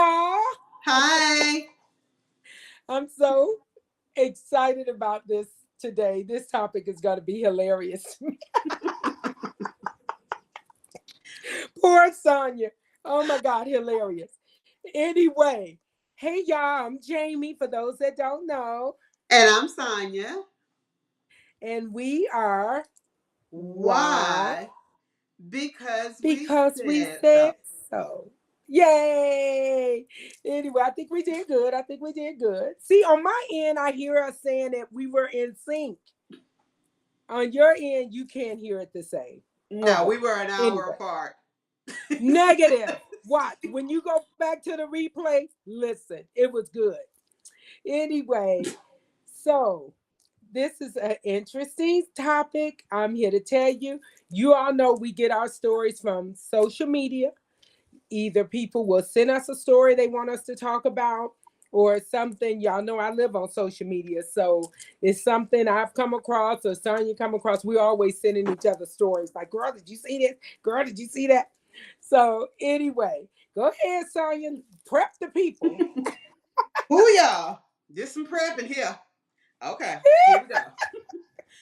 y'all. Hi. I'm so excited about this today. This topic is going to be hilarious. Poor Sonya. Oh my God, hilarious. Anyway, hey y'all, I'm Jamie for those that don't know. And I'm Sonya. And we are why? Why? Because we Because we said so. said so. Yay! Anyway, I think we did good. I think we did good. See, on my end, I hear us saying that we were in sync. On your end, you can't hear it the same. No, Okay. we were an hour Anyway, apart. negative. Watch. When you go back to the replay, listen. It was good. Anyway, so this is an interesting topic. I'm here to tell you. You all know we get our stories from social media. Either people will send us a story they want us to talk about, or something. Y'all know I live on social media, so it's something I've come across or Sonya come across. We're always sending each other stories like, girl, did you see this? Girl, did you see that? So anyway, go ahead, Sonya, prep the people. Who y'all? Just some prepping here. Okay, here we go.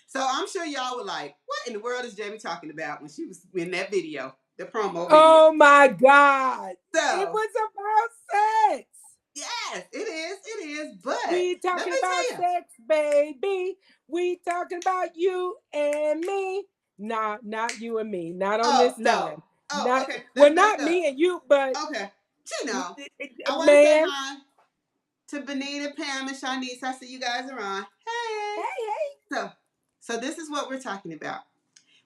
So I'm sure y'all were like, what in the world is Jamie talking about when she was in that video, the promo video? Oh my God. It So, was about sex. yes, it is. But We let talking me about tell you. sex, baby. We talking about you and me. Nah, not you and me. Not on Oh, this no. time. Oh, Not okay. well, Let's back not up. me and you, but Okay. Gino, I want to say man. hi to Benita, Pam, and Shanice. I see you guys are on. Hey. Hey. So this is what we're talking about.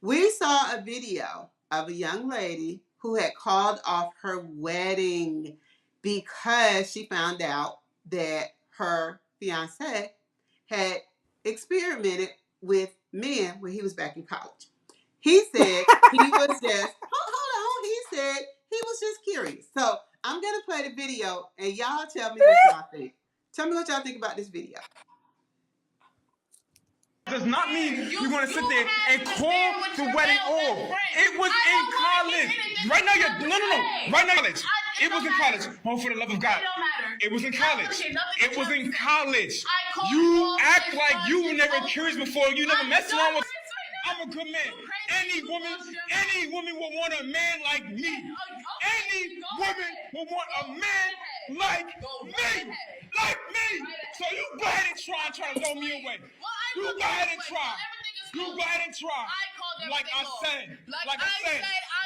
We saw a video of a young lady who had called off her wedding because she found out that her fiance had experimented with men when he was back in college. He said he was just, hold on, he said he was just curious. So I'm going to play the video and y'all tell me what y'all think. Tell me what y'all think about this video. Does not mean you're going to sit there and call the wedding off. It was in college. Right now, you're no. Right now, college. It was in college. Oh, for the love of God. It was in college. It was in college. You act like you never curious before. You never messed around with. I'm a good man. Any woman will want a man like me. Any woman will want a man like me. Like me. So you go ahead and try to throw me away. You go ahead and try. You go ahead and try. Like I said,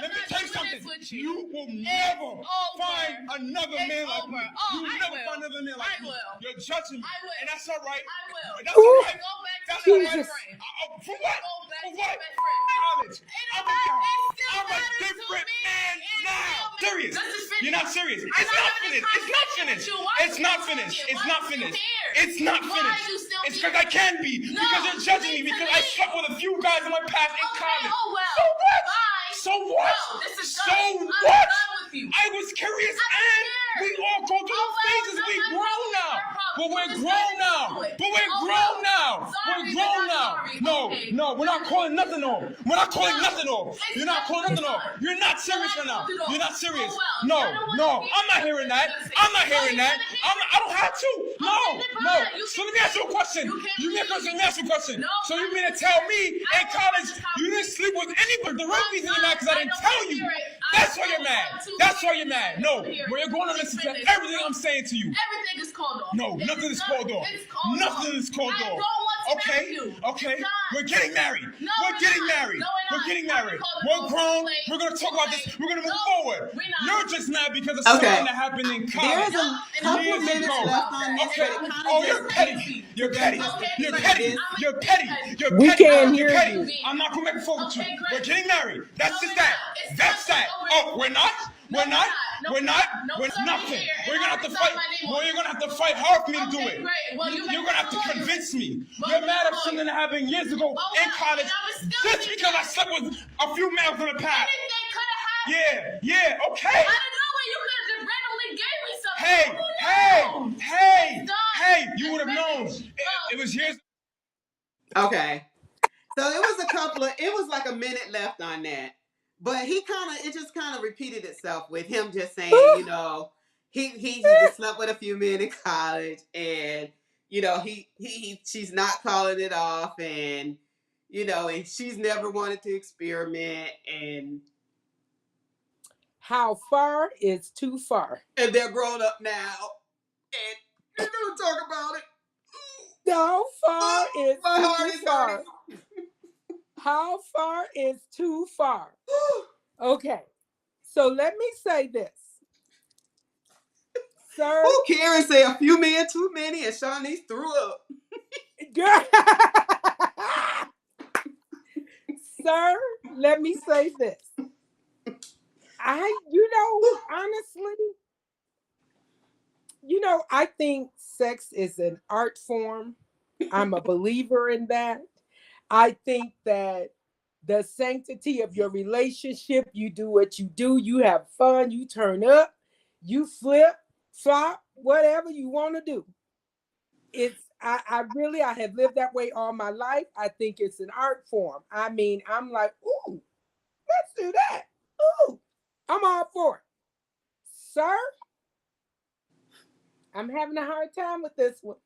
let me tell you something. You will never find another man like me. You will never find another man like me. You're judging me, and that's all right. That's all right. That's all right. For what? For what? College. I'm a different man now. Serious. You're not serious. It's not finished. It's not finished. It's not finished. It's not finished. It's not finished. It's because I can be. Because you're judging me. Because I slept with a few guys in my past in college. So what? So what? I was curious, and we all go through those phases. We grown now. But we're grown now. We're grown now. No, we're not calling nothing on. We're not calling nothing on. You're not calling nothing on. You're not serious right now. You're not serious. No. I'm not hearing that. I don't have to. No. So let me ask you a question. Let me ask you a question. So you mean to tell me in college you didn't sleep with anybody? The real reason you're mad because I didn't tell you. That's why you're mad. No. Well, you're going to listen to everything I'm saying to you. Everything is called off. No, nothing is called off. Nothing is called off. Okay. We're getting married. We're getting married. We're grown. We're going to talk about this. We're going to move forward. You're just mad because of something that happened in college. There's a couple minutes left on this. Okay. Oh, you're petty. You're petty. We can't hear you. I'm not going to make a fool with you. We're getting married. That's just that. That's that. Oh, we're not? We're nothing. We're gonna have to fight. Well, you're gonna have to fight hard for me to do it. You're gonna have to convince me. You're mad at something that happened years ago in college just because I slept with a few males in the past. Yeah, okay. I don't know when you could have just randomly gave me something. Hey, you would have known. It was years. Okay. So it was like a minute left on that. But it just kind of repeated itself with him just saying, he just slept with a few men in college, and you know she's not calling it off, and you know, and she's never wanted to experiment, and How far is too far? they're grown up now, and they're gonna talk about it. How far is My heart too is far? hurting. How far is too far? Okay, so let me say this, sir. Who Karen say a few men too many, and Shawnice threw up. Girl. Sir, let me say this. Honestly, I think sex is an art form. I'm a believer in that. I think that the sanctity of your relationship, you do what you do, you have fun, you turn up, you flip, flop, whatever you want to do. I have lived that way all my life. I think it's an art form. I mean, I'm like, ooh, let's do that. Ooh, I'm all for it. Sir, I'm having a hard time with this one.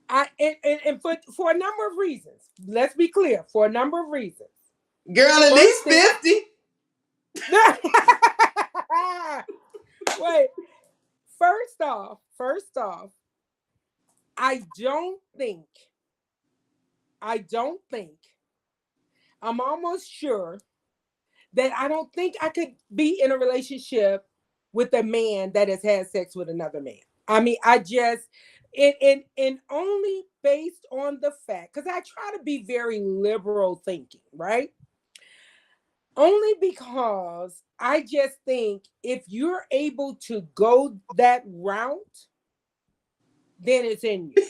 And for a number of reasons. Let's be clear, for a number of reasons. Girl, at least 50. Wait. First off, I don't think, I'm almost sure that I don't think I could be in a relationship with a man that has had sex with another man. I mean, I just, and only based on the fact, because I try to be very liberal thinking, right? Only because I just think if you're able to go that route, then it's in you.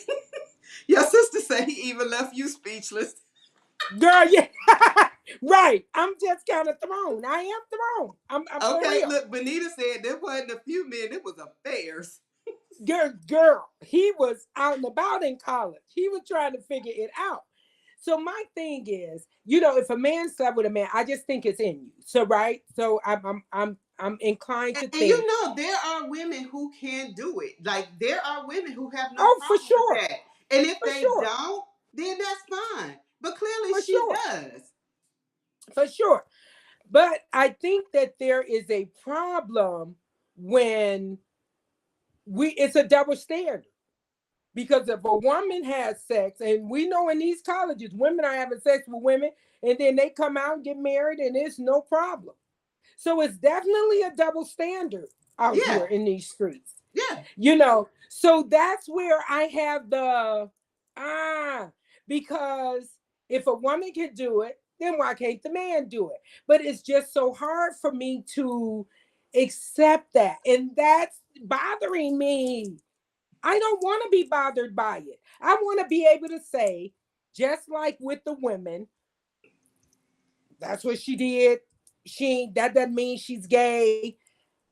Your sister said he even left you speechless. Girl, yeah. Right. I'm just kind of thrown. I am thrown. I'm okay, for real. look, Benita said there wasn't a few men, it was affairs. Girl, he was out and about in college. He was trying to figure it out. So my thing is, if a man slept with a man, I just think it's in you. So right. So I'm inclined to think. And there are women who can do it. Like there are women who have no problem for sure. with that. And if for they sure. don't, then that's fine. But clearly For she sure. does. For sure. But I think that there is a problem when it's a double standard. Because if a woman has sex, and we know in these colleges, women are having sex with women, and then they come out and get married, and it's no problem. So it's definitely a double standard out here in these streets. Yeah. So that's where I have the because if a woman can do it, then why can't the man do it? But it's just so hard for me to accept that. And that's bothering me. I don't want to be bothered by it. I want to be able to say, just like with the women, that's what she did. That doesn't mean she's gay.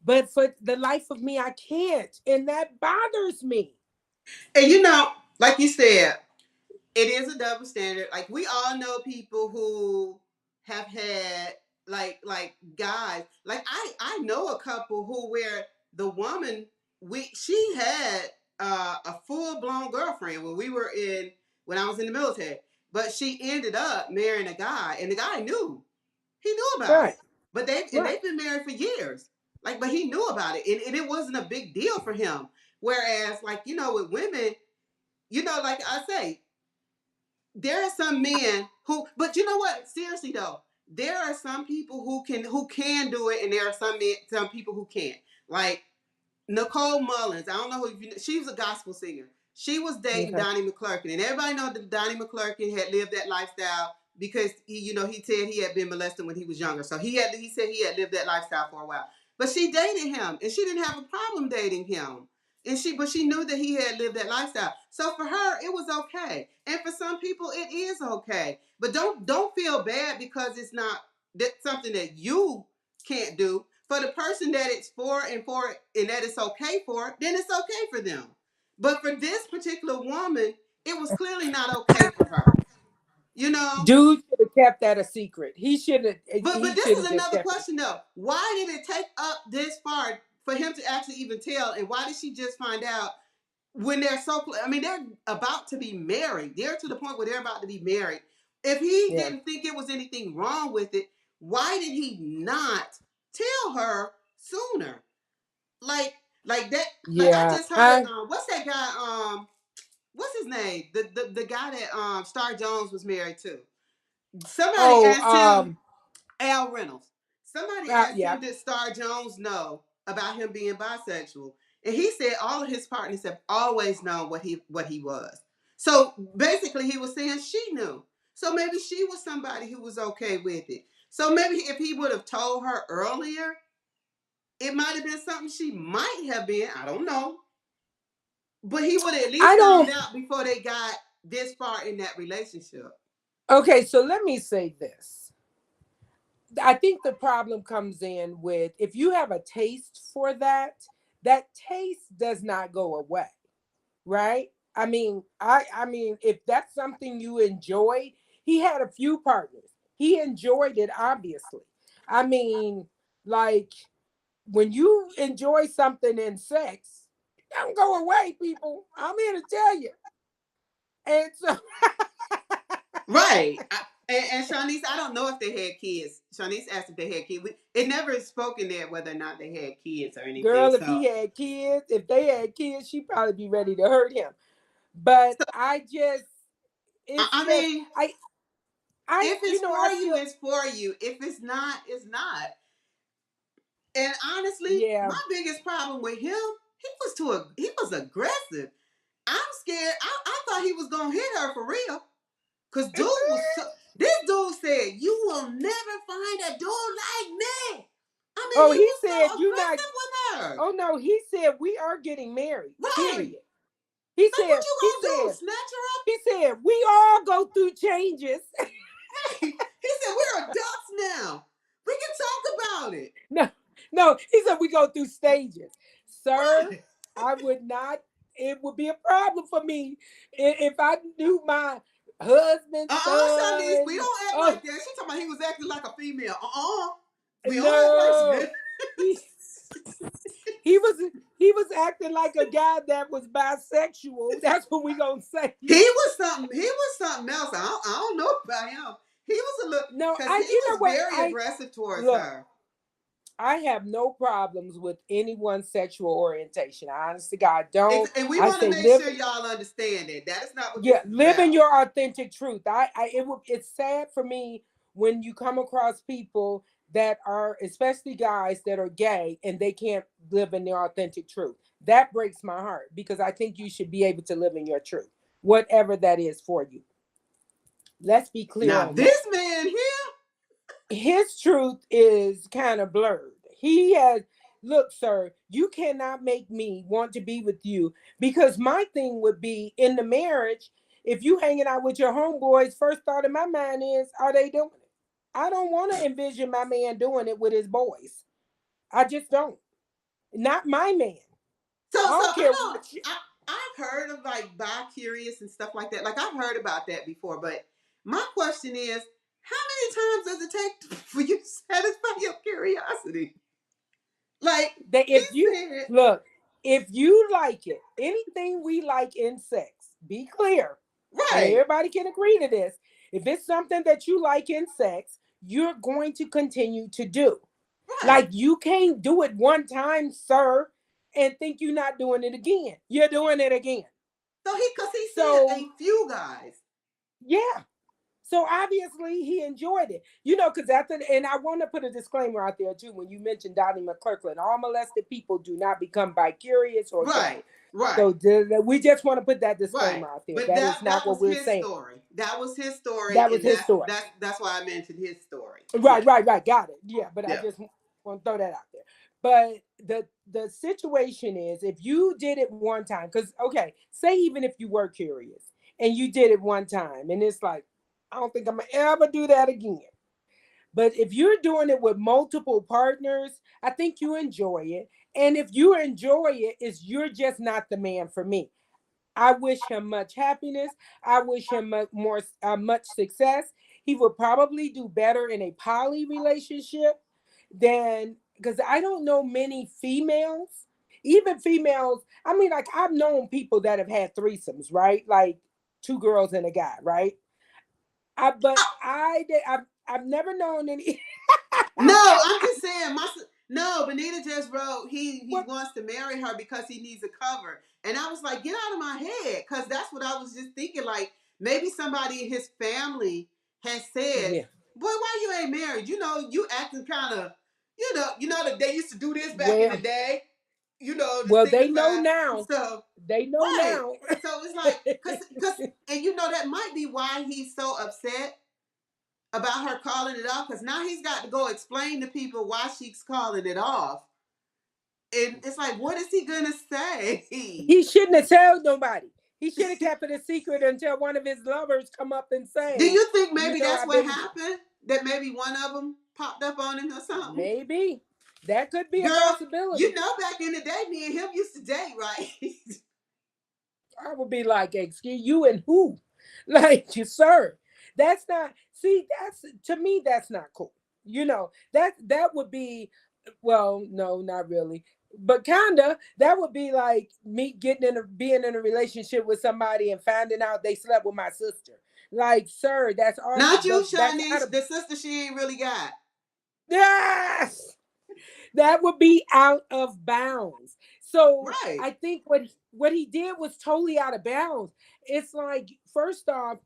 But for the life of me, I can't. And that bothers me. And like you said, it is a double standard. Like we all know people who have had like guys. Like I know a couple who where the woman she had a full blown girlfriend when I was in the military, but she ended up marrying a guy, and the guy knew. He knew about it, but they've been married for years. Like, but he knew about it, and it wasn't a big deal for him. Whereas, like with women, like I say, there are some men who, but you know what? Seriously though, there are some people who can do it, and there are some people who can't. Like Nicole Mullins, I don't know she was a gospel singer. She was dating Donnie McClurkin, and everybody knows that Donnie McClurkin had lived that lifestyle because he said he had been molested when he was younger. So he said he had lived that lifestyle for a while. But she dated him, and she didn't have a problem dating him. But she knew that he had lived that lifestyle. So for her, it was okay. And for some people, it is okay. But don't feel bad because it's not something that you can't do. For the person that it's for and that it's okay for, then it's okay for them. But for this particular woman, it was clearly not okay for her. You know, dude should have kept that a secret. He should have. but He this should is have just another kept it. question though. Why did it take up this far for him to actually even tell? And why did she just find out when they're so close? I mean, they're about to be married. They're to the point where they're about to be married. If he didn't think it was anything wrong with it, why did he not tell her sooner? Like that. Yeah, like I just heard. What's that guy? What's his name? The guy that Star Jones was married to. Somebody asked him. Al Reynolds. Somebody asked him, did Star Jones know about him being bisexual? And he said all of his partners have always known what he was. So basically, he was saying she knew. So maybe she was somebody who was okay with it. So maybe if he would have told her earlier, it might have been something she might have been. I don't know. But he would have at least found out before they got this far in that relationship. Okay, so let me say this. I think the problem comes in with if you have a taste for that taste does not go away, right? I mean, I mean, if that's something you enjoyed, he had a few partners. He enjoyed it, obviously. I mean, like when you enjoy something in sex, it don't go away, people. I'm here to tell you. And so right. And Shanice, I don't know if they had kids. Shanice asked if they had kids. It never spoken there whether or not they had kids or anything. Girl, if he had kids, if they had kids, she'd probably be ready to hurt him. But I just, if it's for you, it's for you. If it's not, it's not. And honestly, my biggest problem with him, he was aggressive. I'm scared. I thought he was gonna hit her for real. Cause this dude said, "You will never find a dude like me." I mean, he said so you not with her. Oh no, he said we are getting married. Right. Period. He said, what you gonna do? Snatch her up? He said we all go through changes. He said we're adults now. We can talk about it. No, he said we go through stages. Sir, right. I would not. It would be a problem for me if I knew my husband. Shanice, we don't act like that. She talking about he was acting like a female. We all he was acting like a guy that was bisexual. That's what we gonna say. He was something else. I don't know about him. He was a little he was very aggressive towards her. I have no problems with anyone's sexual orientation. I honestly, God, don't. And we want to make sure y'all understand it. That is not what. Live in your authentic truth. It's sad for me when you come across people that are, especially guys that are gay, and they can't live in their authentic truth. That breaks my heart because I think you should be able to live in your truth, whatever that is for you. Let's be clear. Now, this man here, his truth is kind of blurred. Look, sir, you cannot make me want to be with you because my thing would be in the marriage, if you hanging out with your homeboys, first thought in my mind is, are they doing it? I don't want to envision my man doing it with his boys. I just don't. Not my man. I've heard of like bi-curious and stuff like that. Like I've heard about that before, but my question is, how many times does it take for you to satisfy your curiosity? Like that if you like it, anything we like in sex, be clear. Right. Everybody can agree to this. If it's something that you like in sex, you're going to continue to do. Right. Like you can't do it one time, sir, and think you're not doing it again. You're doing it again. So he said a few guys. Yeah. So obviously he enjoyed it, because and I want to put a disclaimer out there too. When you mentioned Donnie McClurkin, all molested people do not become bi-curious or right. So we just want to put that disclaimer out there. But that is not what we're saying. That was his story. That was his story. That's why I mentioned his story. Right. Got it. Yeah, but I just want to throw that out there. But the situation is, if you did it one time, because say even if you were curious and you did it one time, and it's like, I don't think I'm gonna ever do that again. But if you're doing it with multiple partners, I think you enjoy it. And if you enjoy it, you're just not the man for me. I wish him much happiness. I wish him much success. He would probably do better in a poly relationship than, because I don't know many females, even females. I mean, like, I've known people that have had threesomes, right? Like two girls and a guy, right? I've never known any. No, I'm just saying. No, Benita just wrote he What? wants to marry her because he needs a cover, and I was like, get out of my head, because that's what I was just thinking. Like maybe somebody in his family has said, Yeah. "Boy, why you ain't married? You know, you acting kind of, you know that they used to do this back in the Well, day. You know, to well, they know signify now. stuff." They know Right. now. So it's like, cause, and you know that might be why he's so upset about her calling it off, because now he's got to go explain to people why she's calling it off. And it's like, what is he gonna say? He shouldn't have told nobody. He should have kept it a secret until one of his lovers come up and say, Do you think maybe know, that's I've what been happened? That maybe one of them popped up on him or something? maybe. That could be a Girl, possibility. you know back in the day, me and him used to date, right? I would be like, excuse you and who? Like, you, sir. That's not, see, that's, to me, that's not cool. You know, that would be, well, no, not really. But kinda, that would be like me being in a relationship with somebody and finding out they slept with my sister. Like, sir, that's Not you, that's out Shanice. of, The sister she ain't really got. yes, that would be out of bounds. So Right. I think what he did was totally out of bounds. It's like, first off,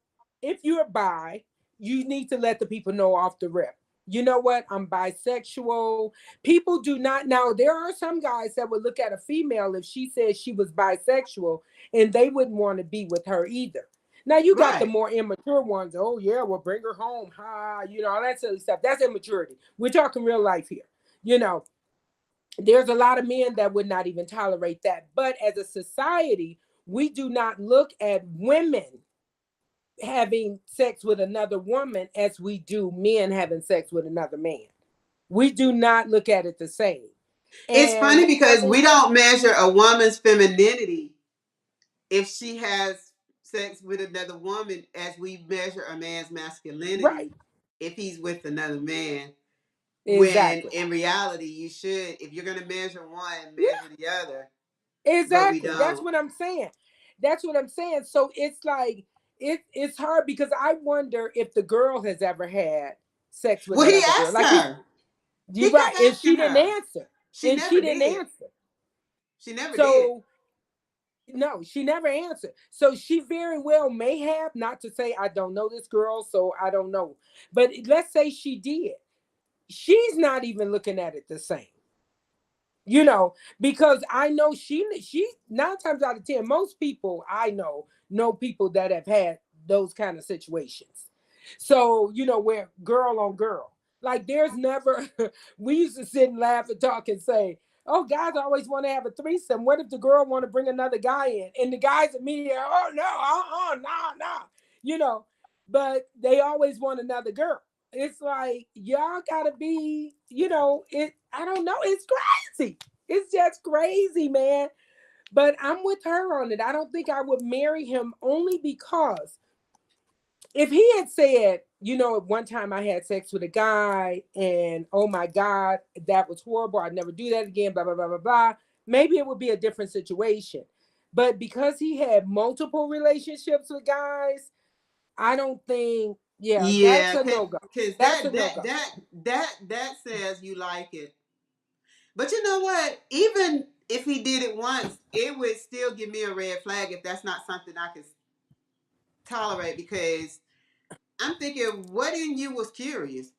if you're bi, you need to let the people know off the rip. You know what? I'm bisexual. People do not now. There are some guys that would look at a female if she says she was bisexual, and they wouldn't want to be with her either. Now you got the Right. more immature ones. Oh yeah, well bring her home. Ha, you know, all that silly stuff. That's immaturity. We're talking real life here. You know, there's a lot of men that would not even tolerate that. But as a society, we do not look at women having sex with another woman as we do men having sex with another man. We do not look at it the same. It's And funny because we don't measure a woman's femininity if she has sex with another woman as we measure a man's masculinity right, if he's with another man. When exactly. in reality, you should, if you're going to measure one, Yeah, measure the other. But we exactly. That's don't. what I'm saying. That's what I'm saying. So it's like it's hard because I wonder if the girl has ever had sex with Well, he another girl. asked Like her. you He kept right, and she asking didn't her. answer. She never did. Answer. She never did. So no, she never answered. So she very well may have, not to say I don't know this girl, so I don't know. But let's say she did. She's not even looking at it the same. You know, because I know she 9 times out of 10, most people I know people that have had those kind of situations. So, you know, where girl on girl. Like there's never we used to sit and laugh and talk and say, oh, guys always want to have a threesome. What if the girl want to bring another guy in? And the guys immediately, oh no, no. You know, but they always want another girl. It's like y'all gotta be, you know, I don't know, it's crazy. It's just crazy, man. But I'm with her on it. I don't think I would marry him only because if he had said, you know, at one time I had sex with a guy and oh my God, that was horrible. I'd never do that again, blah, blah, blah, blah, blah. Maybe it would be a different situation. But because he had multiple relationships with guys, I don't think, yeah, that's Yeah, a no-go. because That's a no-go. that says you like it. But you know what? Even if he did it once, it would still give me a red flag if that's not something I could tolerate, because I'm thinking, what in you was curious?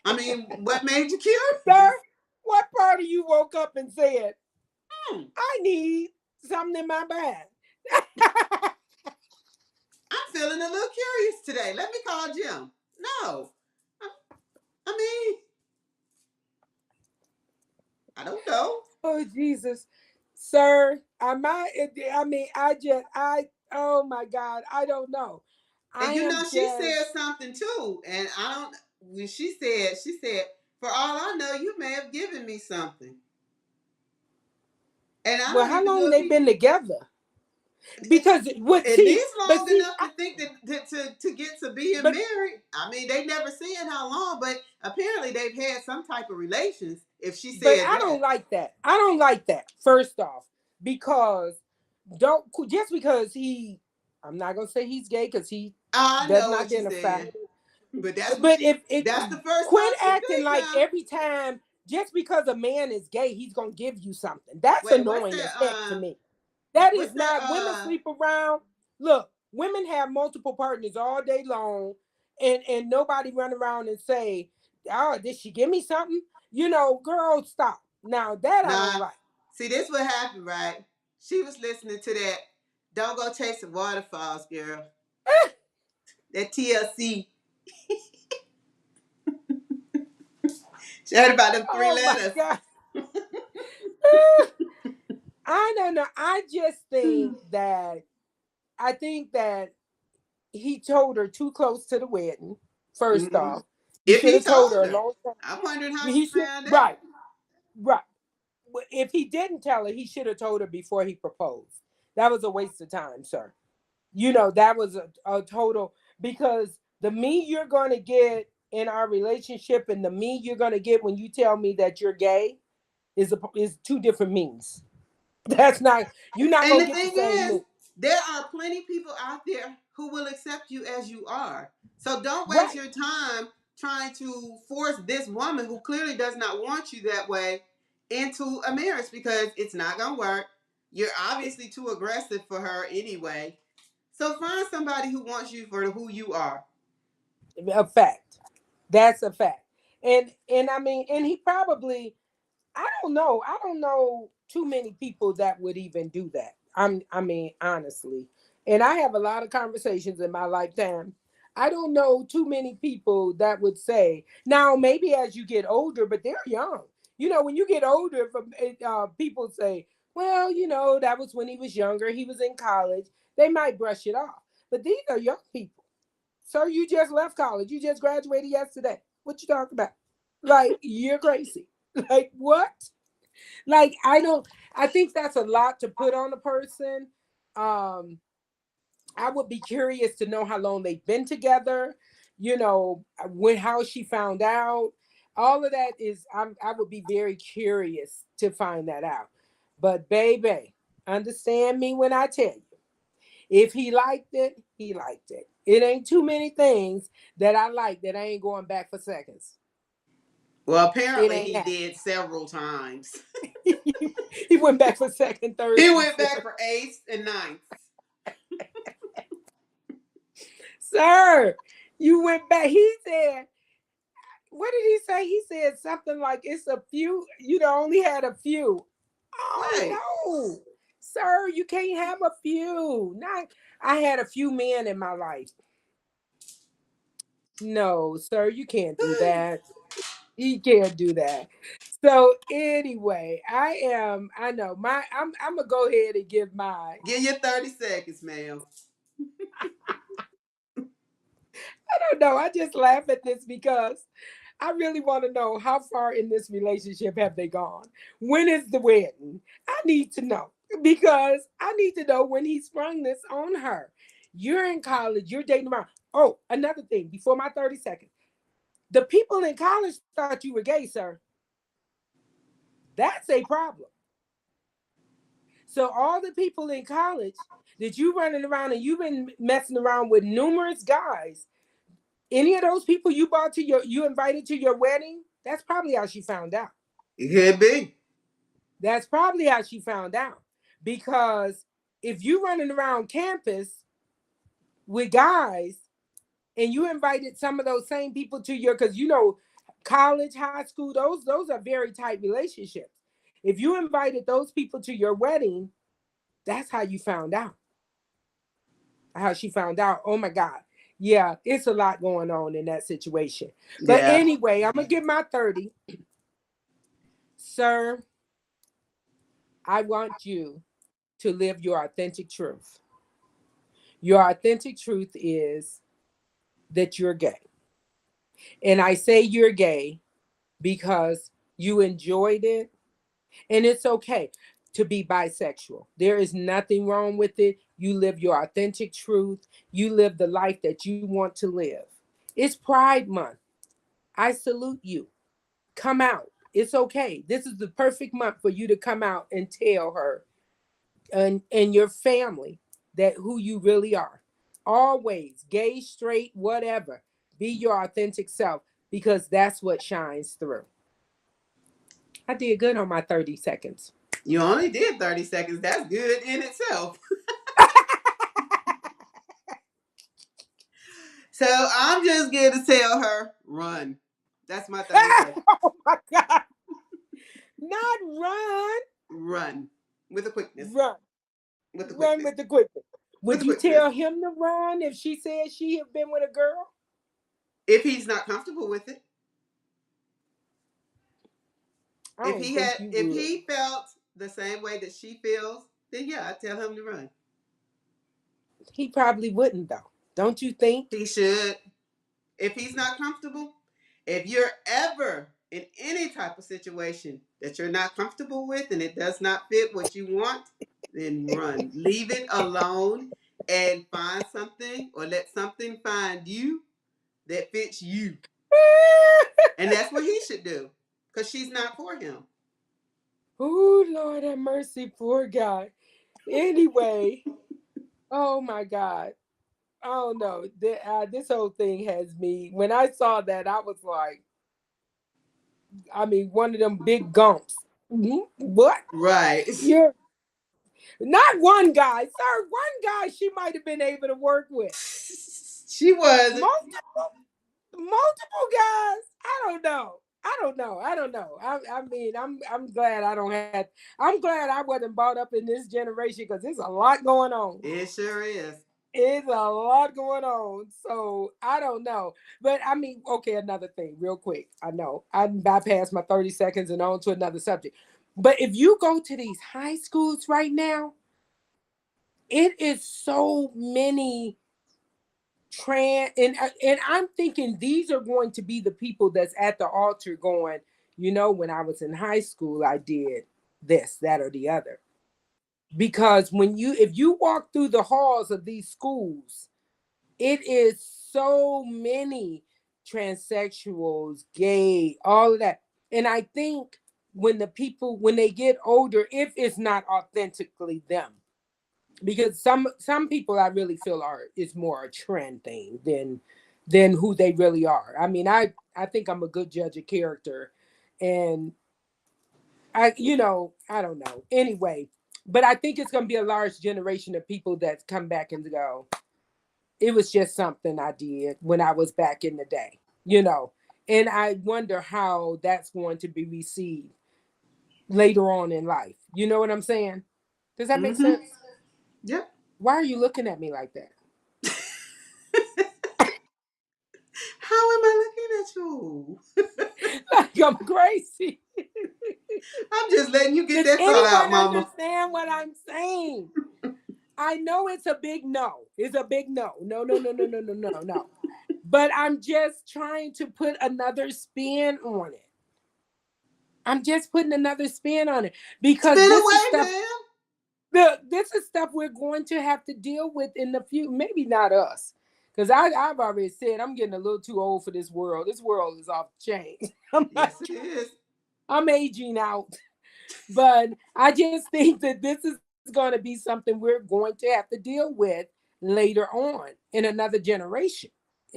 I mean, what made you curious? Sir, what part of you woke up and said, Hmm, I need something in my bag? I'm feeling a little curious today. Let me call Jim. No. I mean, I don't know. Oh, Jesus. Sir, I mean, oh my God, I don't know. And I you am know, she said just, something too. And I don't, when she said, for all I know, you may have given me something. And I Well, don't how even know long if they been together? Because what at see, least but long see, enough to think to get to being but married. I mean, they never said how long, but apparently they've had some type of relations. If she but said I don't that, like that. I don't like that. First off, because don't just because I'm not gonna say he's gay because he I doesn't know what you're identify. saying, but that's what But if it that's the first quit time she acting think like now. every time just because a man is gay, he's gonna give you something. That's Wait, what's annoying as heck to that? me. That What's is not women that? sleep around. Look, women have multiple partners all day long, and nobody run around and say, "Oh, did she give me something?" You know, girl, stop. Now that I don't Nah. like. See, this what happened, right? She was listening to that. Don't go chasing waterfalls, girl. That TLC. She heard about them 3 Oh my letters. god. I don't know. I just think that he told her too close to the wedding. First Mm-hmm. off, he If should he have told her told a her, long time. I'm wondering how she He should found out. right, right. If he didn't tell her, he should have told her before he proposed. That was a waste of time, sir. You know, that was a total because the me you're going to get in our relationship and the me you're going to get when you tell me that you're gay is two different means. That's not you're not And going the to get the thing same is, me. there are plenty people out there who will accept you as you are. So don't waste Right. your time trying to force this woman who clearly does not want you that way into a marriage because it's not going to work. You're obviously too aggressive for her anyway. So find somebody who wants you for who you are. A fact. That's a fact. And I mean, and he probably I don't know. I don't know too many people that would even do that. I mean, honestly. And I have a lot of conversations in my lifetime. I don't know too many people that would say, now maybe as you get older, but they're young. You know, when you get older, people say, well, you know, that was when he was younger, he was in college. They might brush it off. But these are young people. Sir, you just left college. You just graduated yesterday. What you talking about? Like, you're crazy. Like, what? Like, I think that's a lot to put on a person. Um, I would be curious to know how long they've been together, you know, how she found out. All of that I would be very curious to find that out. But baby, understand me when I tell you. If he liked it, he liked it. It ain't too many things that I like that I ain't going back for seconds. Well, It apparently ain't he happening. did several times. He went back for second, third, He and went back fourth. for eighths and ninths. Sir, you went back. He said, what did he say? He said something like it's a few, you know, only had a few. Oh Right. no. Sir, you can't have a few. Not I had a few men in my life. No, sir, you can't do that. You can't do that. So anyway, I know I'm gonna go ahead and give mine. Give you 30 seconds, ma'am. I don't know. I just laugh at this because I really want to know how far in this relationship have they gone? When is the wedding? I need to know because I need to know when he sprung this on her. You're in college, you're dating around. Oh, another thing before my 30 seconds. The people in college thought you were gay, sir. That's a problem. So all the people in college that you running around and you've been messing around with numerous guys, any of those people you invited to your wedding, that's probably how she found out. It could be. That's probably how she found out. Because if you running around campus with guys and you invited some of those same people to your, because you know, college, high school, those are very tight relationships. If you invited those people to your wedding, that's how you found out. How she found out. Oh my God. Yeah, it's a lot going on in that situation. But Yeah. anyway, I'm gonna get my 30. Sir, I want you to live your authentic truth. Your authentic truth is that you're gay. And I say you're gay because you enjoyed it. And it's okay to be bisexual. There is nothing wrong with it. You live your authentic truth. You live the life that you want to live. It's Pride Month. I salute you. Come out. It's okay. This is the perfect month for you to come out and tell her and your family that who you really are. Always, gay, straight, whatever. Be your authentic self because that's what shines through. I did good on my 30 seconds. You only did 30 seconds. That's good in itself. So I'm just going to tell her, run. That's my 30 seconds. Oh my God. Not run. Run. With a quickness. Run. With the Run quickness. with the quickness. Would you quickness. tell him to run if she said she had been with a girl? If he's not comfortable with it. If he felt the same way that she feels, then yeah, I'd tell him to run. He probably wouldn't though. Don't you think? He should. If he's not comfortable, if you're ever in any type of situation that you're not comfortable with and it does not fit what you want, then run. Leave it alone and find something or let something find you that fits you. And that's what he should do because she's not for him. Oh, Lord have mercy, poor guy. Anyway, oh my God. I don't know. This whole thing has me. When I saw that, I was like, I mean, one of them big gumps. What? Right. You're not one guy, sir. One guy she might have been able to work with. She was multiple guys. I don't know. I mean, I'm glad I don't have. I'm glad I wasn't brought up in this generation because there's a lot going on. It sure is. It's a lot going on. So I don't know. But I mean, okay, another thing, real quick. I know I bypassed my 30 seconds and on to another subject. But if you go to these high schools right now, it is so many trans and I'm thinking these are going to be the people that's at the altar going, you know, when I was in high school, I did this, that, or the other. Because if you walk through the halls of these schools, it is so many transsexuals, gay, all of that. And I think when they get older, if it's not authentically them, because some people I really feel is more a trend thing than who they really are. I mean, I think I'm a good judge of character, and I don't know. Anyway, but I think it's going to be a large generation of people that come back and go, it was just something I did when I was back in the day, and I wonder how that's going to be received later on in life. You know what I'm saying? Does that make sense? Yep. Why are you looking at me like that? How am I looking at you? Like I'm crazy. I'm just letting you get that thought out, Mama. Understand what I'm saying? I know it's a big no. It's a big no. No. But I'm just trying to put another spin on it. I'm just putting another spin on it because this is stuff we're going to have to deal with in the future. Maybe not us. Because I've already said I'm getting a little too old for this world. This world is off the chain. Yes, it is. I'm aging out. But I just think that this is going to be something we're going to have to deal with later on in another generation.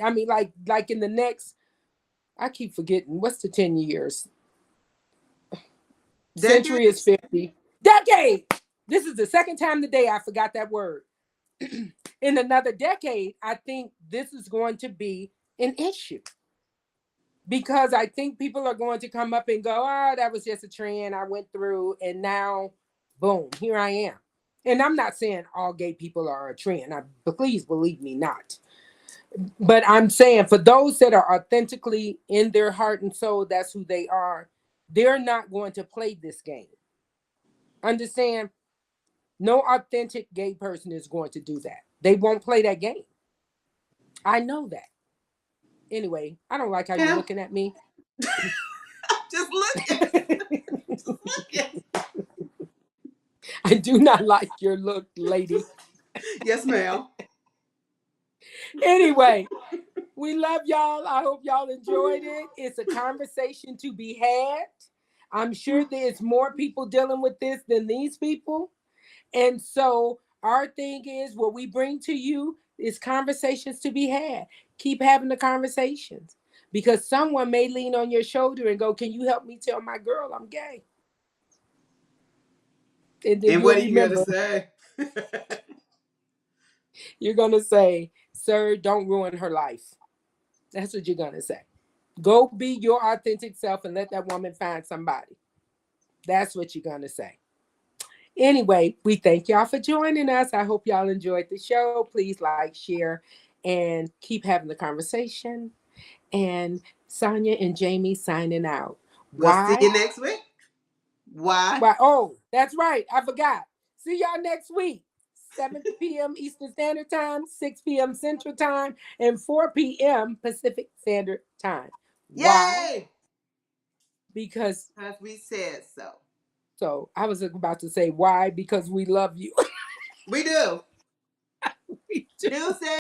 I mean, like in the next, I keep forgetting, what's the 10 years? Century is 50. Decade! This is the second time today I forgot that word. In another decade, I think this is going to be an issue. Because I think people are going to come up and go, oh, that was just a trend I went through. And now, boom, here I am. And I'm not saying all gay people are a trend. Please believe me not. But I'm saying for those that are authentically in their heart and soul, that's who they are. They're not going to play this game. Understand? No authentic gay person is going to do that. They won't play that game. I know that. Anyway, I don't like how Yeah. you're looking at me. Just looking. Just looking. I do not like your look, lady. Yes, ma'am. Anyway, we love y'all. I hope y'all enjoyed it. It's a conversation to be had. I'm sure there's more people dealing with this than these people. And so our thing is what we bring to you is conversations to be had. Keep having the conversations because someone may lean on your shoulder and go, can you help me tell my girl I'm gay? And then And what are you going to say? You're going to say, sir, don't ruin her life. That's what you're going to say. Go be your authentic self and let that woman find somebody. That's what you're going to say. Anyway, we thank y'all for joining us. I hope y'all enjoyed the show. Please like, share, and keep having the conversation. And Sonia and Jamie signing out. We'll see you next week. Why? Oh, that's right. I forgot. See y'all next week. 7 p.m. Eastern Standard Time, 6 p.m. Central Time, and 4 p.m. Pacific Standard Time. Yay! Why? Because we said so. So I was about to say why? Because we love you. We do. We do. Say